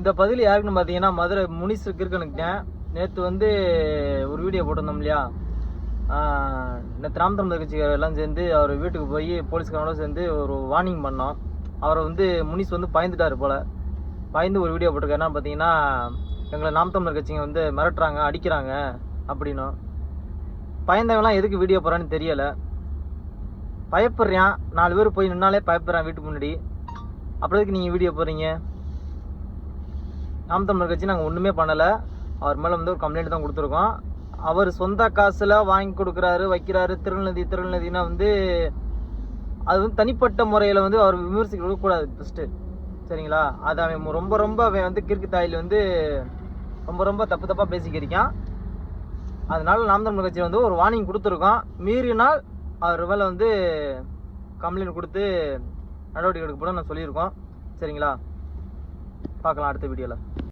இந்த பதில் யாருக்குன்னு பார்த்தீங்கன்னா மதுரை முனிசு கிருக்கனுக்கிட்டேன். நேற்று வந்து ஒரு வீடியோ போட்டிருந்தோம் இல்லையா, நேற்று நாம் தமிழர் கட்சிக்காரர் எல்லாம் சேர்ந்து அவர் வீட்டுக்கு போய் போலீஸ்காரோட சேர்ந்து ஒரு வார்னிங் பண்ணோம். அவரை வந்து முனிஸ் வந்து பயந்துட்டார் போல். பயந்து ஒரு வீடியோ போட்டிருக்காரு. என்ன பார்த்தீங்கன்னா, எங்களை நாம் தமிழர் கட்சிங்க வந்து மிரட்டுறாங்க, அடிக்கிறாங்க அப்படின்னும். பயந்தவங்களாம் எதுக்கு வீடியோ போகிறான்னு தெரியலை. பயப்படுறான், 4 பேர் போய் நின்னாலே பயப்படுறான் வீட்டுக்கு முன்னாடி. அப்புறம் எதுக்கு நீங்கள் வீடியோ போடுறீங்க? நாம் தமிழர் கட்சி நாங்கள் ஒன்றுமே பண்ணலை. அவர் மேலே வந்து ஒரு கம்ப்ளைண்ட் தான் கொடுத்துருக்கோம். அவர் சொந்த காசில் வாங்கி கொடுக்குறாரு, வைக்கிறாரு. திருநதினா வந்து அது வந்து தனிப்பட்ட முறையில் வந்து அவர் விமர்சிக்க கொடுக்கக்கூடாது ஃபஸ்ட்டு, சரிங்களா? அது அவன் அவன் வந்து கிறுக்கு தாயில் வந்து ரொம்ப தப்பாக பேசிக்கிருக்கான். அதனால நாம் தமிழர் கட்சி வந்து ஒரு வார்னிங் கொடுத்துருக்கோம். மீறினால் அவர் மேலே வந்து கம்ப்ளைண்ட் கொடுத்து நடவடிக்கை எடுக்கப்படும் நான் சொல்லியிருக்கோம், சரிங்களா? பார்க்கலாம் அடுத்த வீடியோவில்.